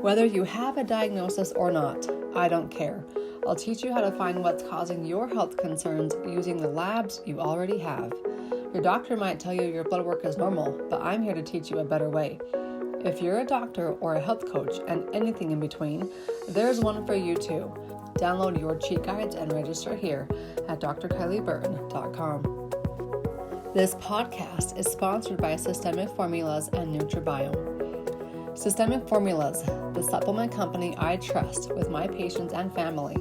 Whether you have a diagnosis or not, I don't care. I'll teach you how to find what's causing your health concerns using the labs you already have. Your doctor might tell you your blood work is normal, but I'm here to teach you a better way. If you're a doctor or a health coach and anything in between, there's one for you too. Download your cheat guides and register here at drkylieburton.com. This podcast is sponsored by Systemic Formulas and Nutribiome. Systemic Formulas, the supplement company I trust with my patients and family.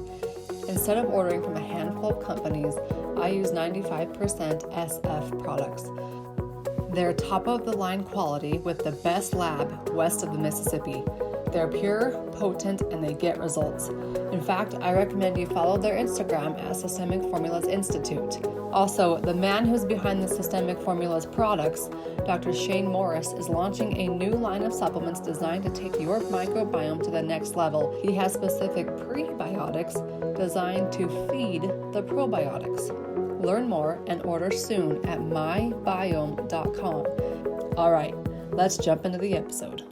Instead of ordering from a handful of companies, I use 95% SF products. They're top-of-the-line quality with the best lab west of the Mississippi. They're pure, potent, and they get results. In fact, I recommend you follow their Instagram at Systemic Formulas Institute. Also, the man who's behind the Systemic Formulas products, Dr. Shane Morris, is launching a new line of supplements designed to take your microbiome to the next level. He has specific prebiotics designed to feed the probiotics. Learn more and order soon at mybiome.com. All right, let's jump into the episode.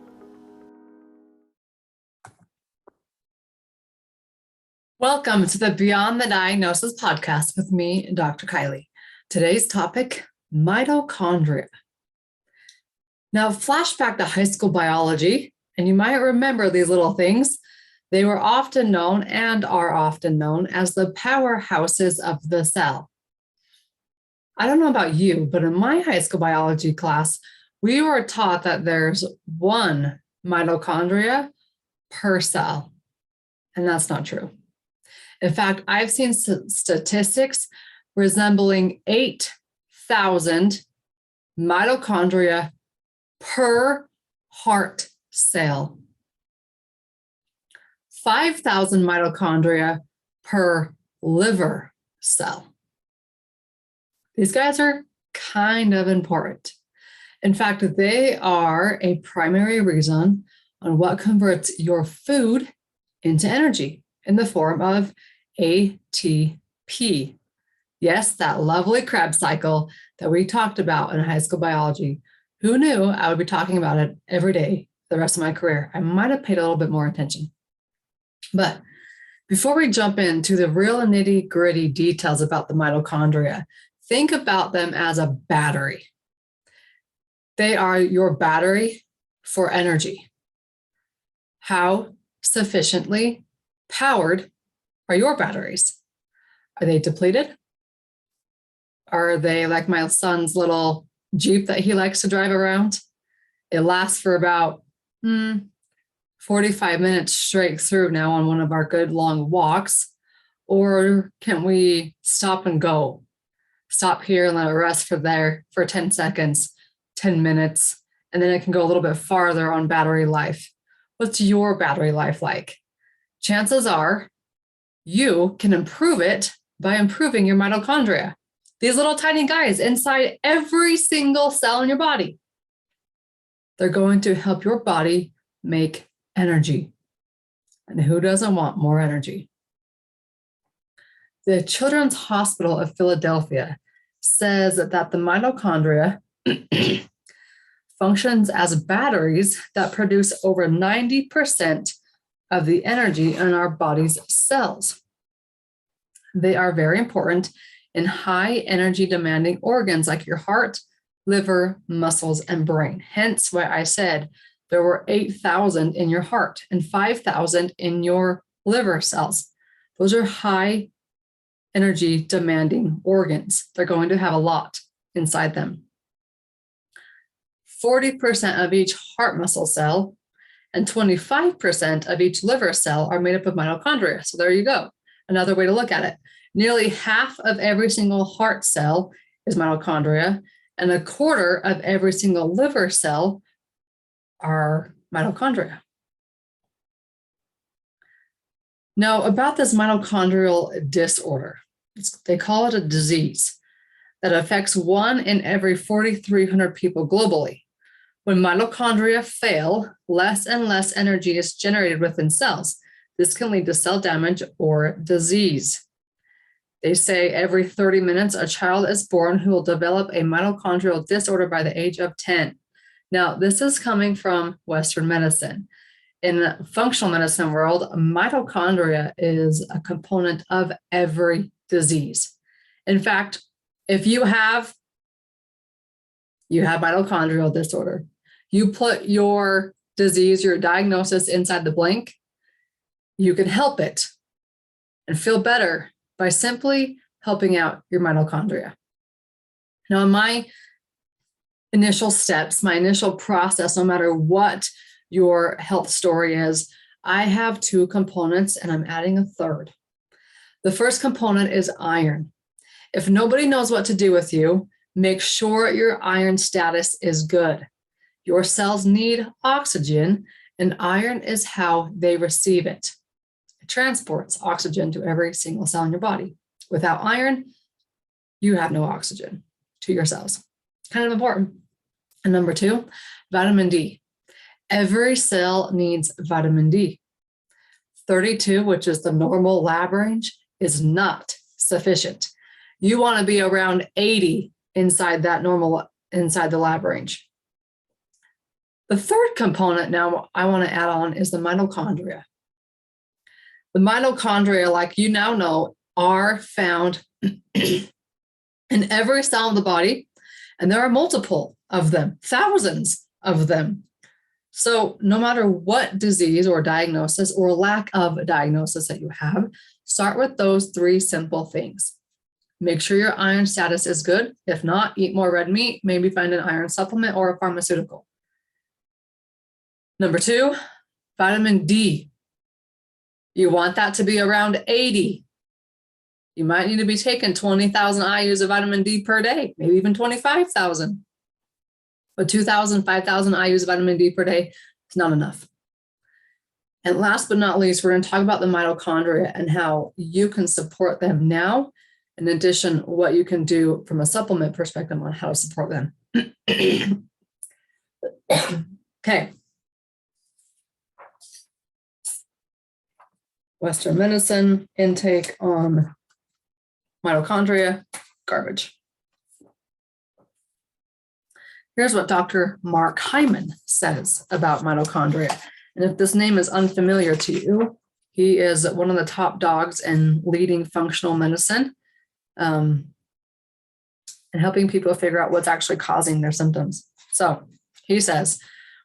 Welcome to the Beyond the Diagnosis podcast with me, Dr. Kylie. Today's topic, mitochondria. Now, flashback to high school biology, and you might remember these little things. They were often known and are often known as the powerhouses of the cell. I don't know about you, but in my high school biology class, we were taught that there's one mitochondria per cell, and that's not true. In fact, I've seen statistics resembling 8,000 mitochondria per heart cell, 5,000 mitochondria per liver cell. These guys are kind of important. In fact, they are a primary reason on what converts your food into energy in the form of ATP. Yes, that lovely Krebs cycle that we talked about in high school biology. Who knew I would be talking about it every day the rest of my career? I might have paid a little bit more attention. But before we jump into the real nitty-gritty details about the mitochondria, think about them as a battery. They are your battery for energy. How sufficiently powered are your batteries? Are they depleted? Are they like my son's little Jeep that he likes to drive around? It lasts for about 45 minutes straight through now on one of our good long walks. Or can we stop and go? Stop here and let it rest for 10 seconds, 10 minutes, and then it can go a little bit farther on battery life. What's your battery life like? Chances are you can improve it by improving your mitochondria. These little tiny guys inside every single cell in your body. They're going to help your body make energy. And who doesn't want more energy? The Children's Hospital of Philadelphia says that the mitochondria functions as batteries that produce over 90% of the energy in our body's cells. They are very important in high energy demanding organs like your heart, liver, muscles, and brain. Hence why I said there were 8,000 in your heart and 5,000 in your liver cells. Those are high energy demanding organs. They're going to have a lot inside them. 40% of each heart muscle cell and 25% of each liver cell are made up of mitochondria. So there you go. Another way to look at it. Nearly half of every single heart cell is mitochondria, and a quarter of every single liver cell are mitochondria. Now, about this mitochondrial disorder, they call it a disease that affects 1 in every 4,300 people globally. When mitochondria fail, less and less energy is generated within cells. This can lead to cell damage or disease. They say every 30 minutes, a child is born who will develop a mitochondrial disorder by the age of 10. Now, this is coming from Western medicine. in the functional medicine world, mitochondria is a component of every disease. In fact, if you have mitochondrial disorder, you put your disease, your diagnosis inside the blank, you can help it and feel better by simply helping out your mitochondria. Now, in my initial steps, my initial process, no matter what your health story is, I have two components and I'm adding a third. The first component is iron. If nobody knows what to do with you, make sure your iron status is good. Your cells need oxygen, and iron is how they receive it. It transports oxygen to every single cell in your body. Without iron, you have no oxygen to your cells. Kind of important. And number two, vitamin D. Every cell needs vitamin D. 32, which is the normal lab range, is not sufficient. You want to be around 80 inside the lab range. The third component now I want to add on is the mitochondria. The mitochondria, like you now know, are found in every cell of the body, and there are multiple of them, thousands of them. So no matter what disease or diagnosis or lack of diagnosis that you have, start with those three simple things. Make sure your iron status is good. If not, eat more red meat, maybe find an iron supplement or a pharmaceutical. Number two, vitamin D. You want that to be around 80. You might need to be taking 20,000 IUs of vitamin D per day, maybe even 25,000. But 2,000, 5,000 IUs of vitamin D per day is not enough. And last but not least, we're going to talk about the mitochondria and how you can support them now. In addition, what you can do from a supplement perspective on how to support them. Okay. Western medicine intake on mitochondria, garbage. Here's what Dr. Mark Hyman says about mitochondria. And if this name is unfamiliar to you, he is one of the top dogs in leading functional medicine and helping people figure out what's actually causing their symptoms. So he says,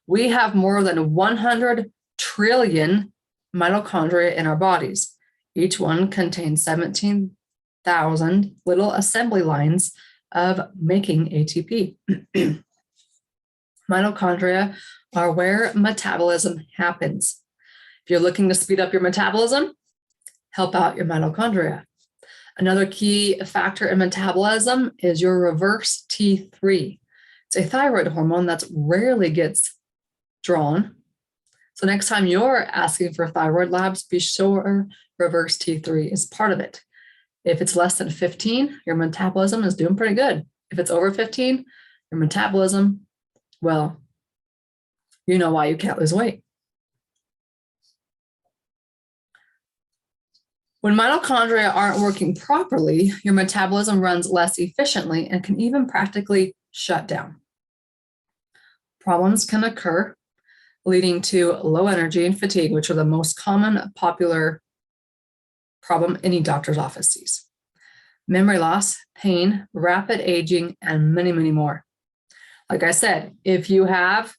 we have more than 100 trillion mitochondria in our bodies. Each one contains 17,000 little assembly lines of making ATP. Mitochondria are where metabolism happens. If you're looking to speed up your metabolism, help out your mitochondria. Another key factor in metabolism is your reverse T3. It's a thyroid hormone that rarely gets drawn. So next time you're asking for thyroid labs, be sure reverse T3 is part of it. If it's less than 15, your metabolism is doing pretty good. If it's over 15, your metabolism, well, you know why you can't lose weight. When mitochondria aren't working properly, your metabolism runs less efficiently and can even practically shut down. Problems can occur, leading to low energy and fatigue, which are the most common popular problem any doctor's office sees. Memory loss, pain, rapid aging, and many, many more. Like I said, if you have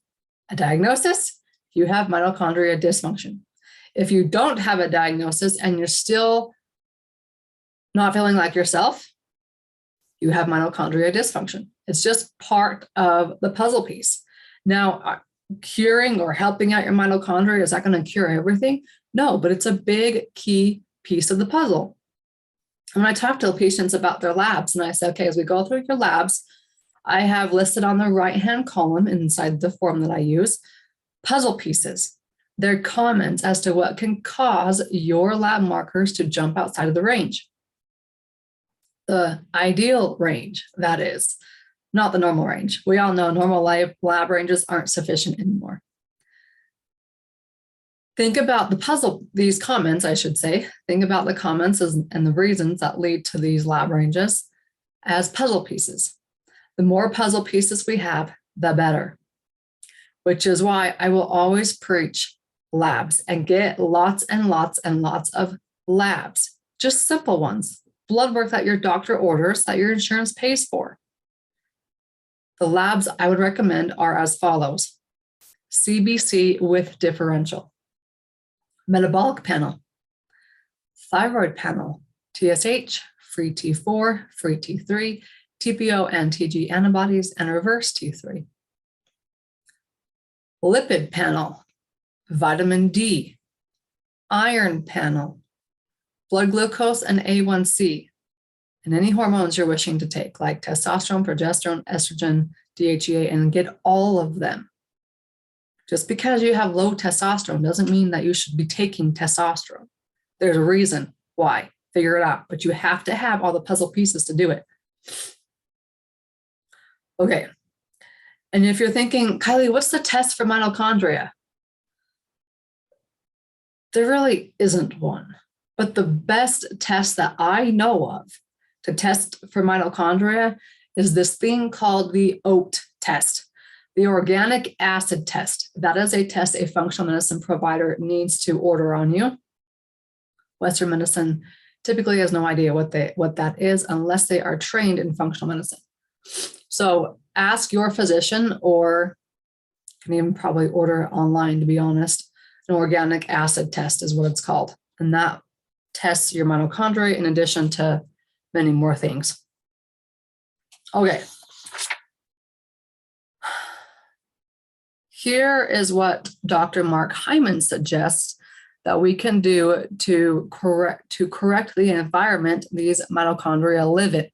a diagnosis, you have mitochondria dysfunction. If you don't have a diagnosis and you're still not feeling like yourself, you have mitochondria dysfunction. It's just part of the puzzle piece. Now, curing or helping out your mitochondria, is that going to cure everything? No, but it's a big key piece of the puzzle. When I talk to patients about their labs, and I say, okay, as we go through your labs, I have listed on the right-hand column inside the form that I use, puzzle pieces. They're comments as to what can cause your lab markers to jump outside of the range. The ideal range, that is, not the normal range. We all know normal lab ranges aren't sufficient anymore. Think about these comments, I should say. Think about the comments and the reasons that lead to these lab ranges as puzzle pieces. The more puzzle pieces we have, the better, which is why I will always preach labs and get lots and lots and lots of labs, just simple ones, blood work that your doctor orders that your insurance pays for. The labs I would recommend are as follows: CBC with differential, metabolic panel, thyroid panel, TSH, free T4, free T3, TPO and TG antibodies, and reverse T3. Lipid panel, vitamin D, iron panel, blood glucose and A1C, and any hormones you're wishing to take, like testosterone, progesterone, estrogen, DHEA, and get all of them. Just because you have low testosterone doesn't mean that you should be taking testosterone. There's a reason why. Figure it out, but you have to have all the puzzle pieces to do it. Okay. And if you're thinking, Kylie, what's the test for mitochondria? There really isn't one, but the best test that I know of to test for mitochondria is this thing called the OAT test, the organic acid test. That is a test a functional medicine provider needs to order on you. Western medicine typically has no idea what that is unless they are trained in functional medicine. So ask your physician, or you can even probably order it online, to be honest. An organic acid test is what it's called. And that tests your mitochondria in addition to many more things. Okay. Here is what Dr. Mark Hyman suggests that we can do to correct the environment these mitochondria live in.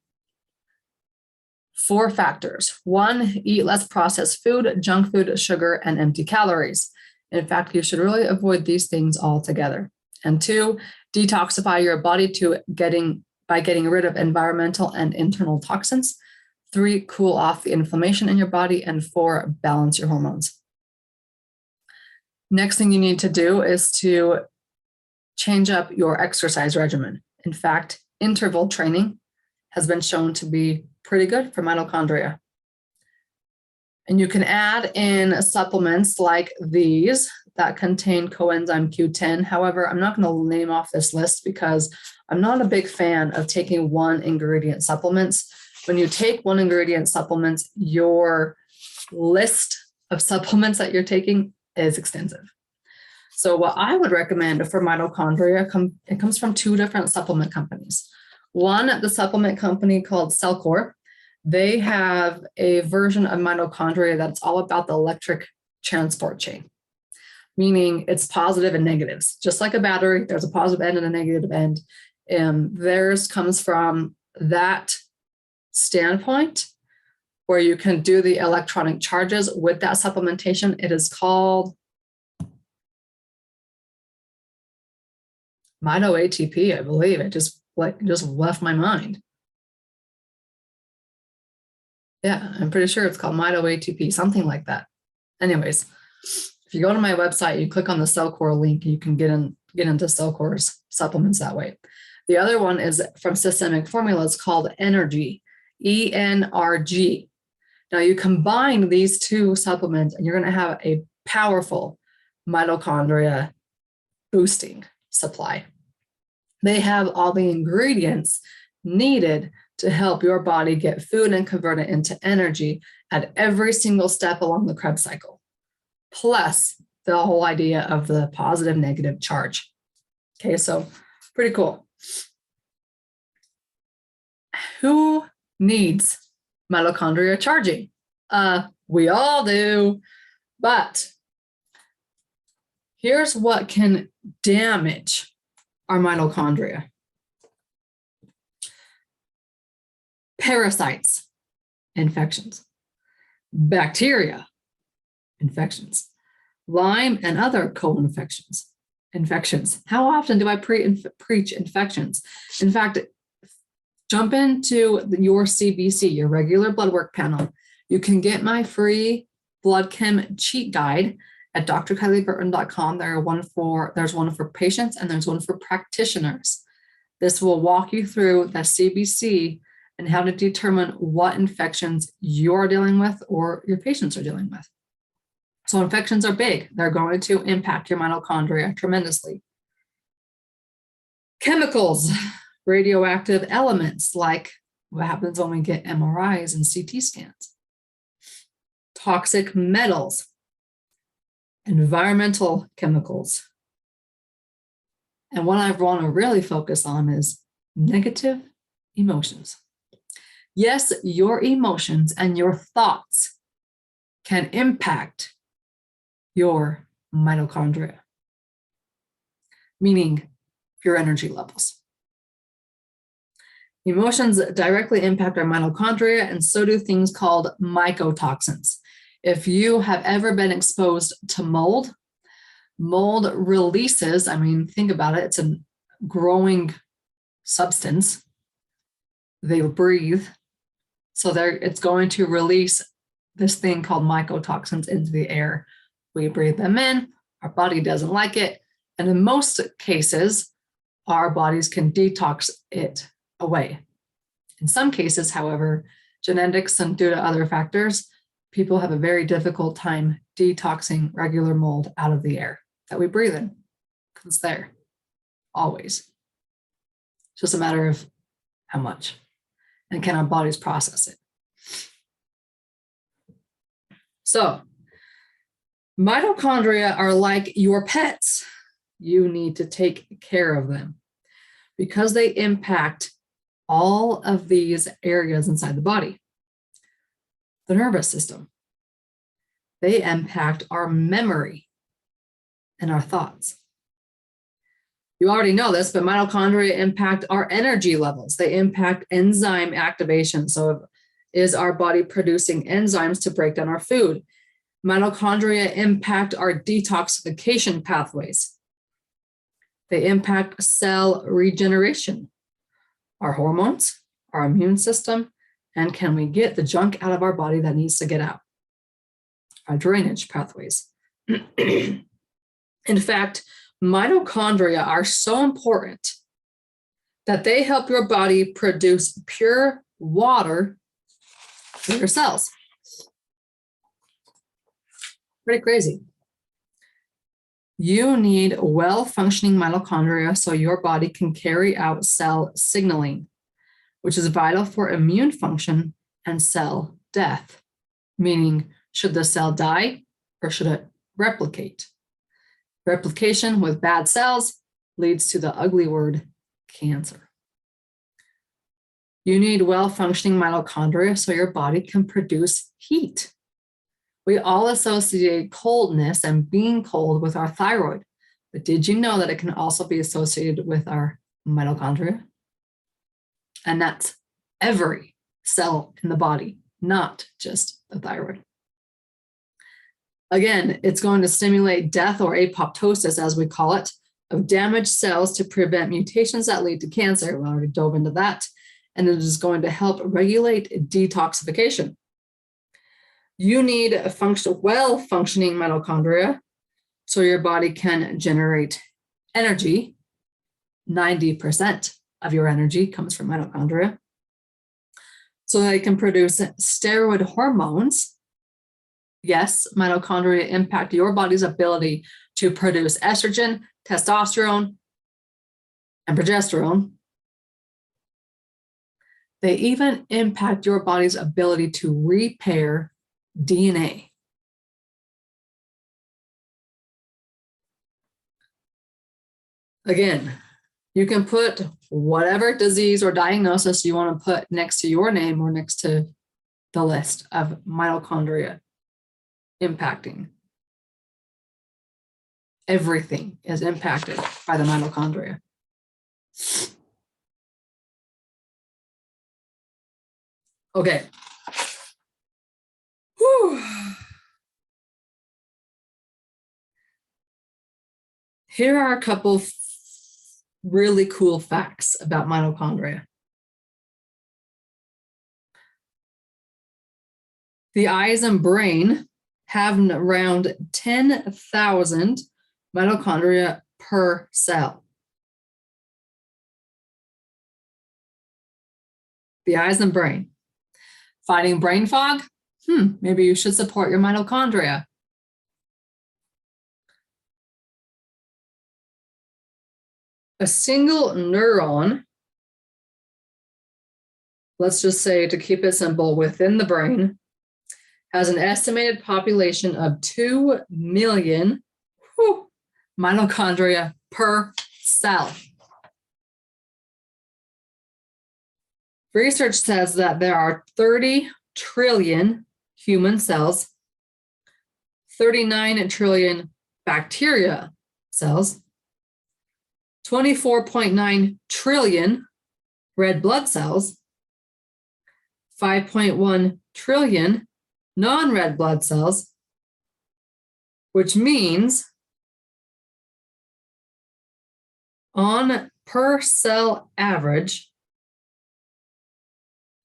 4 factors. 1, eat less processed food, junk food, sugar, and empty calories. In fact, you should really avoid these things altogether. And 2, detoxify your body by getting rid of environmental and internal toxins. 3, cool off the inflammation in your body. And 4, balance your hormones. Next thing you need to do is to change up your exercise regimen. In fact, interval training has been shown to be pretty good for mitochondria. And you can add in supplements like these that contain coenzyme Q10. However, I'm not going to name off this list because I'm not a big fan of taking one ingredient supplements. When you take one ingredient supplements, your list of supplements that you're taking is extensive. So what I would recommend for mitochondria, it comes from 2 different supplement companies. One, the supplement company called Cellcore. They have a version of mitochondria that's all about the electric transport chain, meaning it's positive and negatives. Just like a battery, there's a positive end and a negative end. And theirs comes from that standpoint where you can do the electronic charges with that supplementation. It is called Mito ATP, I believe. It just left my mind. Yeah, I'm pretty sure it's called Mito ATP, something like that. Anyways, if you go to my website, you click on the Cellcore link, you can get into Cellcore's supplements that way. The other one is from Systemic Formulas called Energy, ENRG. Now you combine these 2 supplements and you're going to have a powerful mitochondria boosting supply. They have all the ingredients needed to help your body get food and convert it into energy at every single step along the Krebs cycle, plus the whole idea of the positive negative charge. Okay, so pretty cool. Who needs mitochondria charging? We all do, but here's what can damage our mitochondria. Parasites, infections. Bacteria, infections. Lyme and other co-infections, infections. How often do I preach infections? In fact, jump into your CBC, your regular blood work panel. You can get my free blood chem cheat guide at drkylieburton.com. There's one for patients and there's one for practitioners. This will walk you through the CBC and how to determine what infections you're dealing with or your patients are dealing with. So infections are big. They're going to impact your mitochondria tremendously. Chemicals, radioactive elements, like what happens when we get MRIs and CT scans. Toxic metals, environmental chemicals. And what I want to really focus on is negative emotions. Yes, your emotions and your thoughts can impact your mitochondria, meaning your energy levels. Emotions directly impact our mitochondria, and so do things called mycotoxins. If you have ever been exposed to mold releases, think about it, it's a growing substance. They breathe, so it's going to release this thing called mycotoxins into the air. We breathe them in, our body doesn't like it, and in most cases, our bodies can detox it away. In some cases, however, genetics and due to other factors, people have a very difficult time detoxing regular mold out of the air that we breathe in, because it's there, always. It's just a matter of how much, and can our bodies process it. So, mitochondria are like your pets. You need to take care of them because they impact all of these areas inside the body. The nervous system. They impact our memory and our thoughts. You already know this, but mitochondria impact our energy levels. They impact enzyme activation. So is our body producing enzymes to break down our food? Mitochondria impact our detoxification pathways. They impact cell regeneration, our hormones, our immune system, and can we get the junk out of our body that needs to get out? Our drainage pathways. In fact, mitochondria are so important that they help your body produce pure water for your cells. Pretty crazy. You need well-functioning mitochondria so your body can carry out cell signaling, which is vital for immune function and cell death, meaning should the cell die or should it replicate? Replication with bad cells leads to the ugly word cancer. You need well-functioning mitochondria so your body can produce heat. We all associate coldness and being cold with our thyroid, but did you know that it can also be associated with our mitochondria? And that's every cell in the body, not just the thyroid. Again, it's going to stimulate death or apoptosis, as we call it, of damaged cells to prevent mutations that lead to cancer. We already dove into that. And it is going to help regulate detoxification. You need a well-functioning mitochondria so your body can generate energy. 90% of your energy comes from mitochondria. So they can produce steroid hormones. Yes, mitochondria impact your body's ability to produce estrogen, testosterone, and progesterone. They even impact your body's ability to repair DNA. Again, you can put whatever disease or diagnosis you want to put next to your name or next to the list of mitochondria impacting. Everything is impacted by the mitochondria. Okay. Whew. Here are a couple really cool facts about mitochondria. The eyes and brain have around 10,000 mitochondria per cell. The eyes and brain. Fighting brain fog? Maybe you should support your mitochondria. A single neuron, let's just say to keep it simple, within the brain, has an estimated population of 2 million mitochondria per cell. Research says that there are 30 trillion human cells, 39 trillion bacteria cells, 24.9 trillion red blood cells, 5.1 trillion non-red blood cells, which means on per cell average,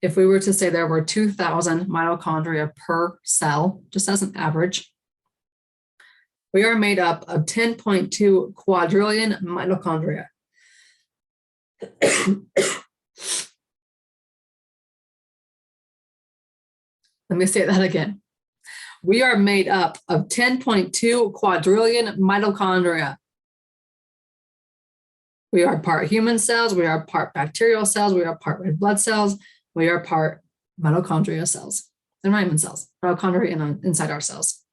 if we were to say there were 2,000 mitochondria per cell, just as an average, we are made up of 10.2 quadrillion mitochondria. Let me say that again. We are made up of 10.2 quadrillion mitochondria. We are part human cells, we are part bacterial cells, we are part red blood cells, we are part mitochondria cells, and not even cells, mitochondria inside our cells.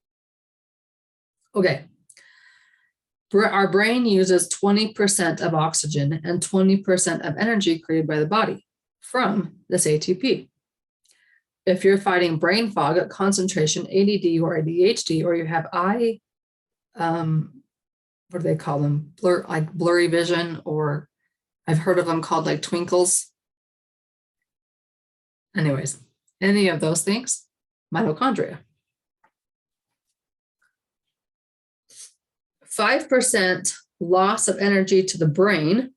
Okay. Our brain uses 20% of oxygen and 20% of energy created by the body from this ATP. If you're fighting brain fog, concentration, ADD or ADHD, or you have what do they call them? Blurry vision, or I've heard of them called like twinkles. Anyways, any of those things, mitochondria. 5% loss of energy to the brain.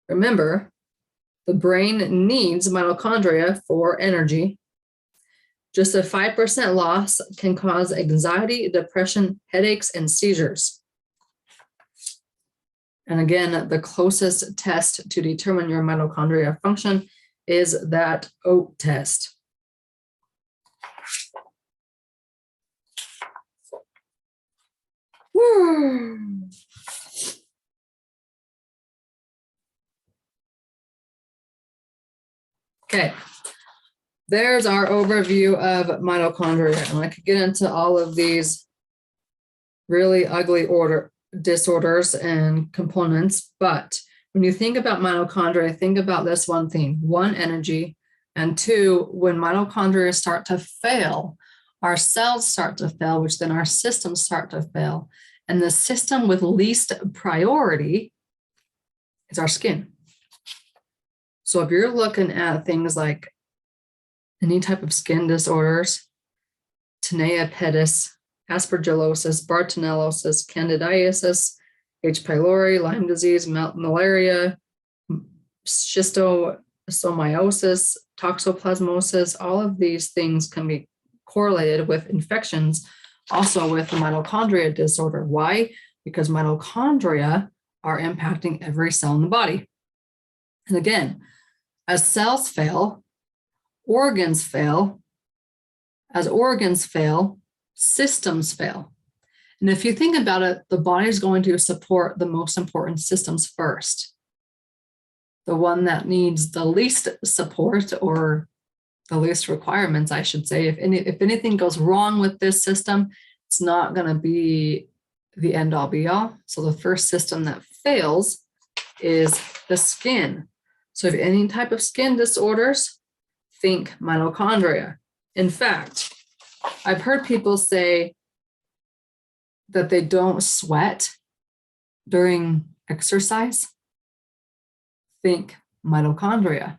Remember, the brain needs mitochondria for energy. Just a 5% loss can cause anxiety, depression, headaches, and seizures. And again, the closest test to determine your mitochondria function is that OAT test. Okay, there's our overview of mitochondria, and I could get into all of these really ugly disorders and components, but when you think about mitochondria, think about this one thing: one, energy, and two, when mitochondria start to fail, our cells start to fail, which then our systems start to fail. And the system with least priority is our skin. So if you're looking at things like any type of skin disorders, tinea pedis, aspergillosis, bartonellosis, candidiasis, H. pylori, Lyme disease, malaria, schistosomiasis, toxoplasmosis, all of these things can be correlated with infections, also with the mitochondria disorder. Why? Because mitochondria are impacting every cell in the body. And again, as cells fail, organs fail. As organs fail, systems fail. And if you think about it, the body is going to support the most important systems first. The one that needs the least support, or the least requirements, I should say. If anything goes wrong with this system, it's not going to be the end all be all. So the first system that fails is the skin. So if any type of skin disorders, think mitochondria. In fact, I've heard people say that they don't sweat during exercise. Think mitochondria.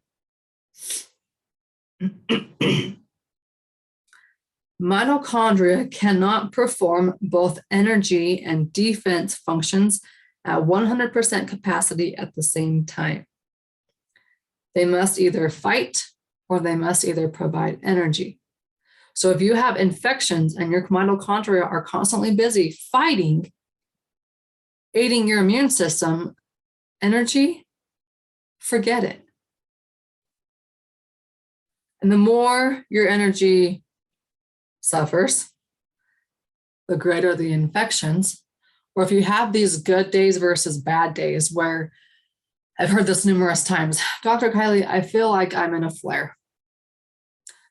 Mitochondria cannot perform both energy and defense functions at 100% capacity at the same time. They must either fight or they must either provide energy. So if you have infections and your mitochondria are constantly busy fighting, aiding your immune system, energy, forget it. And the more your energy suffers, the greater the infections. Or if you have these good days versus bad days where I've heard this numerous times. Dr. Kylie, I feel like I'm in a flare.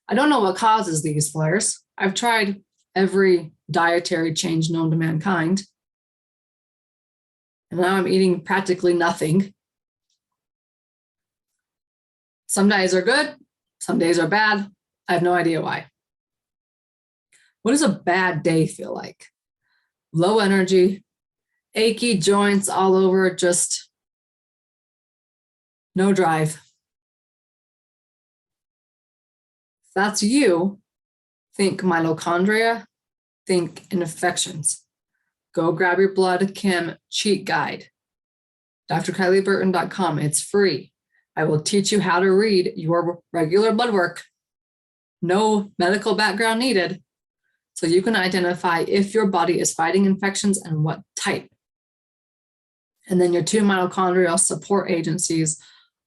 I don't know what causes these flares. I've tried every dietary change known to mankind, and now I'm eating practically nothing. Some days are good, some days are bad. I have no idea why. What does a bad day feel like? Low energy, achy joints all over, just no drive. If that's you, think mitochondria, think infections. Go grab your blood chem cheat guide. drkylieburton.com. It's free. I will teach you how to read your regular blood work. No medical background needed. So you can identify if your body is fighting infections and what type. And then your two mitochondrial support agencies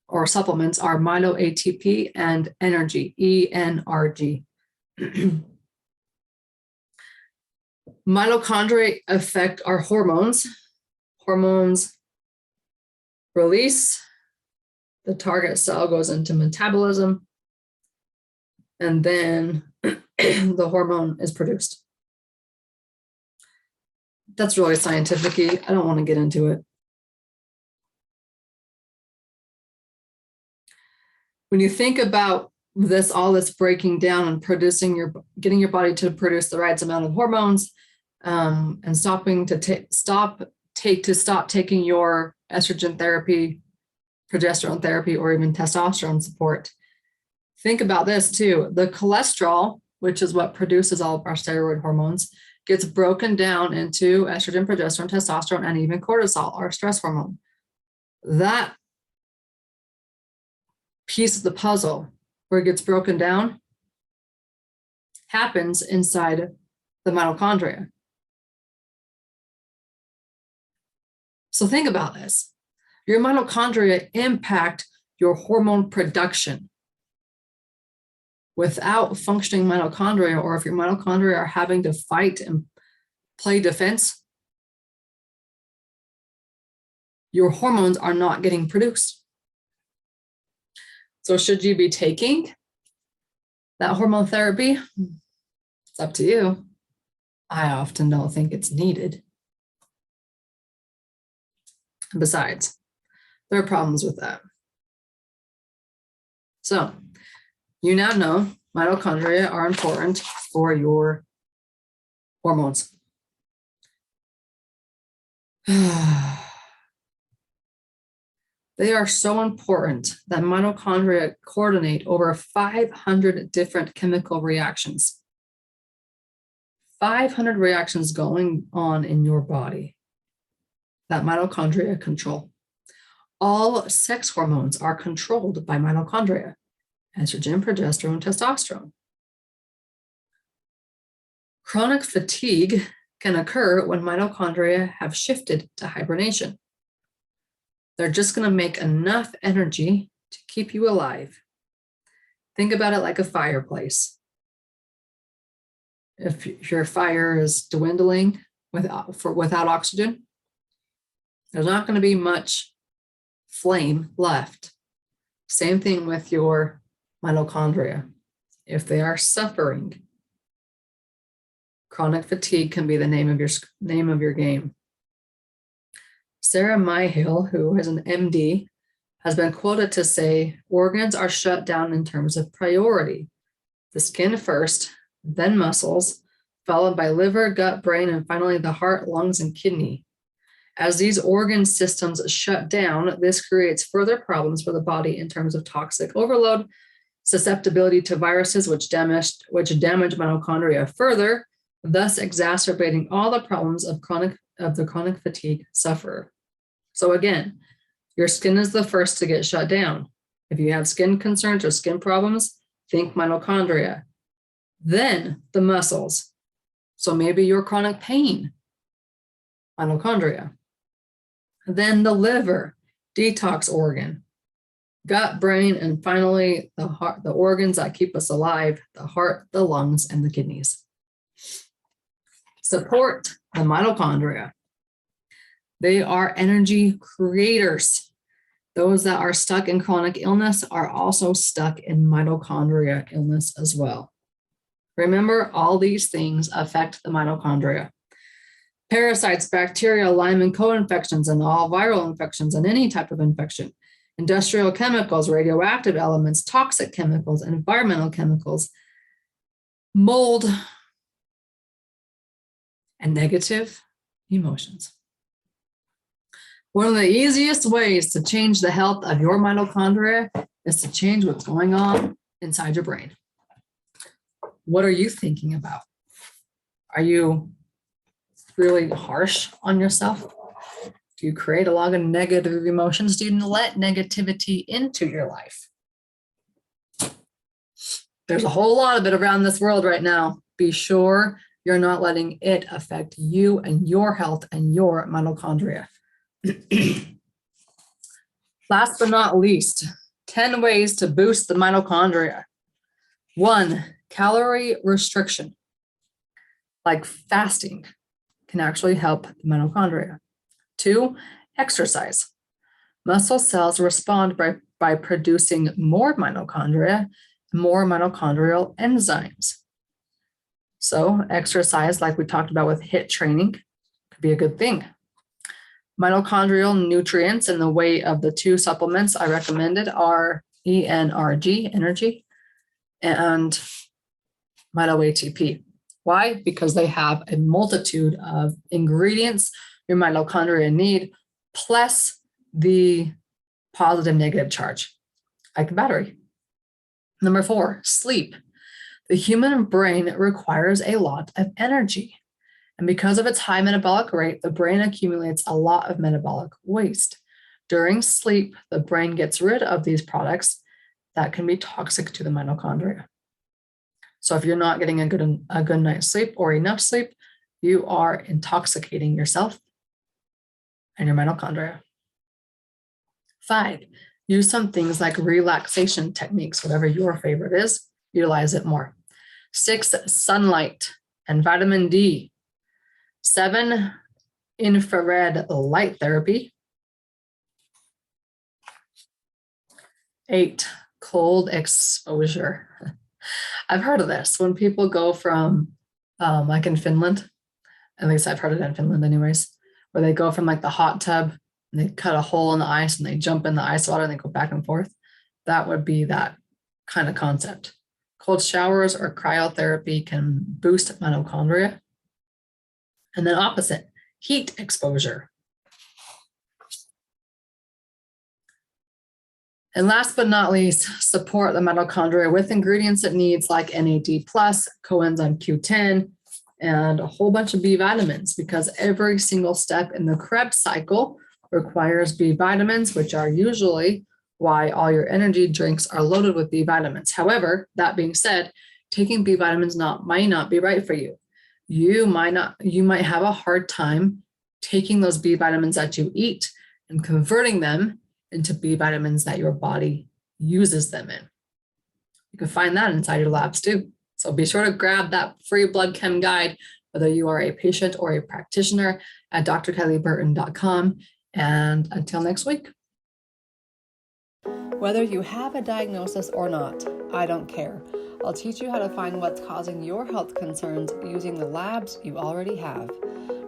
or supplements are Mito ATP and Energy, ENRG. Mitochondria affect our hormones. Hormones release, the target cell goes into metabolism, and then the hormone is produced. That's really scientific-y. I don't want to get into it. When you think about this, all this breaking down and getting your body to produce the right amount of hormones, and stop taking your estrogen therapy, progesterone therapy, or even testosterone support. Think about this too. The cholesterol, which is what produces all of our steroid hormones, gets broken down into estrogen, progesterone, testosterone, and even cortisol, our stress hormone. That piece of the puzzle where it gets broken down happens inside the mitochondria. So think about this. Your mitochondria impact your hormone production. Without functioning mitochondria, or if your mitochondria are having to fight and play defense, your hormones are not getting produced. So should you be taking that hormone therapy? It's up to you. I often don't think it's needed. Besides, there are problems with that. So you now know mitochondria are important for your hormones. They are so important that mitochondria coordinate over 500 different chemical reactions. 500 reactions going on in your body that mitochondria control. All sex hormones are controlled by mitochondria: estrogen, progesterone, testosterone. Chronic fatigue can occur when mitochondria have shifted to hibernation. They're just going to make enough energy to keep you alive. Think about it like a fireplace. If your fire is dwindling without oxygen, there's not going to be much flame left. Same thing with your mitochondria. If they are suffering, chronic fatigue can be the name of your game. Sarah Myhill, who is an MD, has been quoted to say, organs are shut down in terms of priority. The skin first, then muscles, followed by liver, gut, brain, and finally the heart, lungs, and kidney. As these organ systems shut down, this creates further problems for the body in terms of toxic overload, susceptibility to viruses which damage mitochondria further, thus exacerbating all the problems of the chronic fatigue sufferer. So again, your skin is the first to get shut down. If you have skin concerns or skin problems, think mitochondria. Then the muscles. So maybe your chronic pain, mitochondria. Then the liver, detox organ, gut, brain, and finally the heart, the organs that keep us alive, the heart, the lungs, and the kidneys. Support the mitochondria. They are energy creators. Those that are stuck in chronic illness are also stuck in mitochondria illness as well. Remember, all these things affect the mitochondria. Parasites, bacteria, Lyme and co-infections, and all viral infections and any type of infection. Industrial chemicals, radioactive elements, toxic chemicals, environmental chemicals, mold, and negative emotions. One of the easiest ways to change the health of your mitochondria is to change what's going on inside your brain. What are you thinking about? Are you really harsh on yourself? Do you create a lot of negative emotions? Do you let negativity into your life? There's a whole lot of it around this world right now. Be sure you're not letting it affect you and your health and your mitochondria. Last but not least, 10 ways to boost the mitochondria. 1, calorie restriction, like fasting, can actually help the mitochondria. 2, exercise. Muscle cells respond by producing more mitochondrial enzymes. So exercise, like we talked about with HIIT training, could be a good thing. Mitochondrial nutrients in the way of the 2 supplements I recommended are ENRG, energy, and MitoATP. Why? Because they have a multitude of ingredients your mitochondria need, plus the positive negative charge, like a battery. Number 4, sleep. The human brain requires a lot of energy. And because of its high metabolic rate, the brain accumulates a lot of metabolic waste. During sleep, the brain gets rid of these products that can be toxic to the mitochondria. So if you're not getting a good night's sleep or enough sleep, you are intoxicating yourself and your mitochondria. 5, use some things like relaxation techniques, whatever your favorite is, utilize it more. 6, sunlight and vitamin D. 7, infrared light therapy. 8, cold exposure. I've heard of this. When people go from, like in Finland, at least I've heard it in Finland anyways, where they go from like the hot tub and they cut a hole in the ice and they jump in the ice water and they go back and forth. That would be that kind of concept. Cold showers or cryotherapy can boost mitochondria. And then opposite, heat exposure. And last but not least, support the mitochondria with ingredients it needs like NAD+, coenzyme Q10, and a whole bunch of B vitamins, because every single step in the Krebs cycle requires B vitamins, which are usually why all your energy drinks are loaded with B vitamins. However, that being said, taking B vitamins might not be right for you. You might have a hard time taking those B vitamins that you eat and converting them into B vitamins that your body uses them in. You can find that inside your labs too. So be sure to grab that free blood chem guide, whether you are a patient or a practitioner, at drkylieburton.com. And until next week. Whether you have a diagnosis or not, I don't care. I'll teach you how to find what's causing your health concerns using the labs you already have.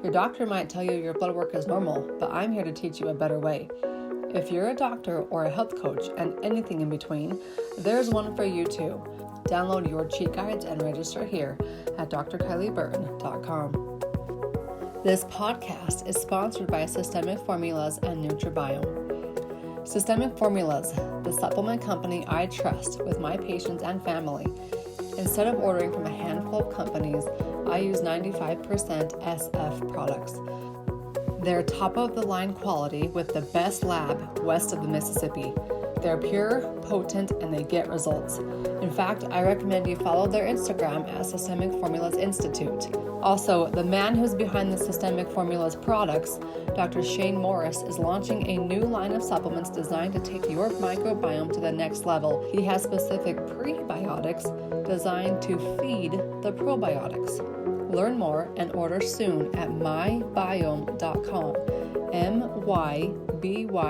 Your doctor might tell you your blood work is normal, but I'm here to teach you a better way. If you're a doctor or a health coach and anything in between, there's one for you too. Download your cheat guides and register here at drkylieburton.com. This podcast is sponsored by Systemic Formulas and Nutribiome. Systemic Formulas, the supplement company I trust with my patients and family. Instead of ordering from a handful of companies, I use 95% SF products. They're top-of-the-line quality with the best lab west of the Mississippi. They're pure, potent, and they get results. In fact, I recommend you follow their Instagram at Systemic Formulas Institute. Also, the man who's behind the Systemic Formulas products, Dr. Shane Morris, is launching a new line of supplements designed to take your microbiome to the next level. He has specific prebiotics designed to feed the probiotics. Learn more and order soon at mybiome.com. mybyome.com.